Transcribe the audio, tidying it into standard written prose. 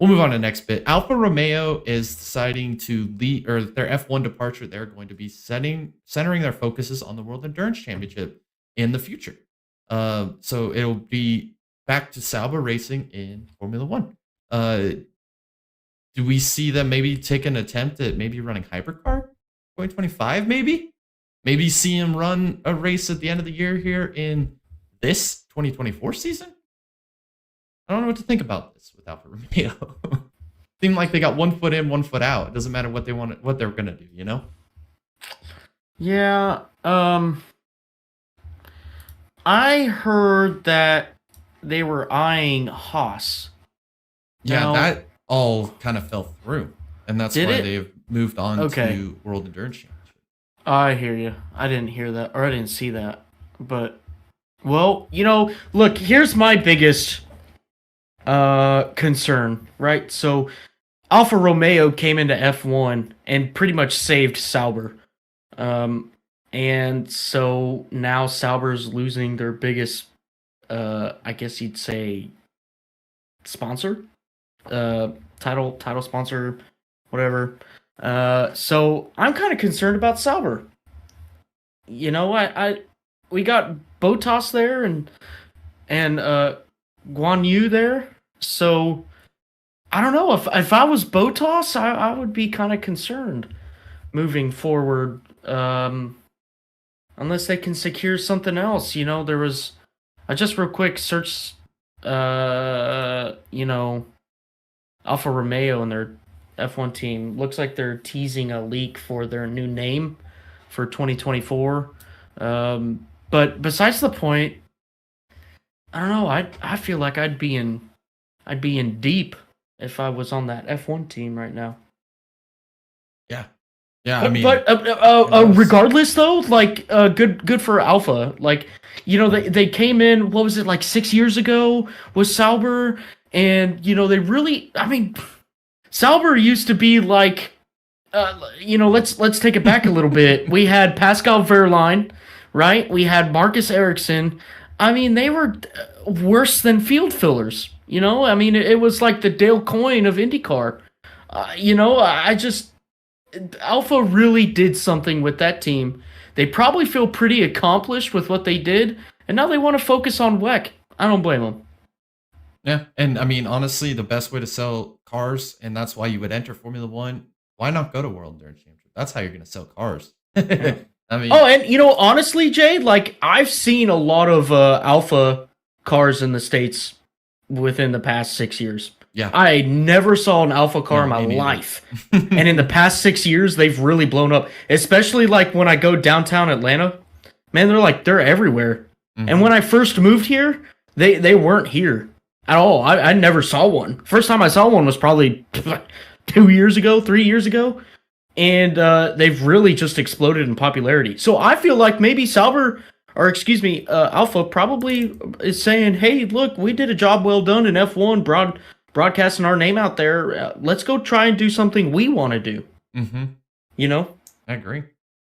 we'll move on to the next bit. Alfa Romeo is deciding to lead, or their F1 departure. They're going to be centering their focuses on the World Endurance Championship in the future. So it'll be back to Sauber racing in Formula One. Do we see them maybe take an attempt at maybe running hypercar 2025? Maybe see him run a race at the end of the year here in this 2024 season. I don't know what to think about this with Alfa Romeo. Seemed like they got 1 foot in, 1 foot out. It doesn't matter what they're gonna do, you know? Yeah. I heard that they were eyeing Haas. Yeah, Now, that all kind of fell through, and that's Did why it? they've moved on Okay. to World Endurance Championship. I hear you. I didn't hear that, or I didn't see that. But, well, look, here's my biggest concern, right? So, Alfa Romeo came into F1 and pretty much saved Sauber. And so now Sauber's losing their biggest, I guess you'd say, sponsor, title sponsor, whatever. So I'm kind of concerned about Sauber. We got Bottas there and Guan Yu there. So I don't know if I was Bottas, I would be kind of concerned moving forward. Unless they can secure something else. There was, I just real quick searched, Alfa Romeo and their F1 team. Looks like they're teasing a leak for their new name for 2024. But besides the point, I don't know. I feel like I'd be in deep if I was on that F1 team right now. Yeah, I mean, But regardless, though, like good for Alpha. Like, they came in. What was it, like 6 years ago with Sauber, and they really. I mean, Sauber used to be like, let's take it back a little bit. We had Pascal Wehrlein, right? We had Marcus Ericsson. I mean, they were worse than field fillers. I mean, it was like the Dale Coyne of IndyCar. I just. Alpha really did something with that team. They probably feel pretty accomplished with what they did, and now they want to focus on WEC. I don't blame them. Yeah, and I mean, honestly, the best way to sell cars, and that's why you would enter Formula One. Why not go to World Endurance Championship? That's how you're going to sell cars. Yeah. I mean, and honestly, Jay, like I've seen a lot of Alpha cars in the States within the past 6 years. Yeah, I never saw an Alpha car in my life. And in the past 6 years, they've really blown up. Especially like when I go downtown Atlanta. Man, they're everywhere. Mm-hmm. And when I first moved here, they weren't here at all. I never saw one. First time I saw one was probably 2 years ago, 3 years ago. And they've really just exploded in popularity. So I feel like maybe Alpha probably is saying, hey, look, we did a job well done in F1, broadcasting our name out there. Let's go try and do something we want to do. Mm-hmm. You know? I agree.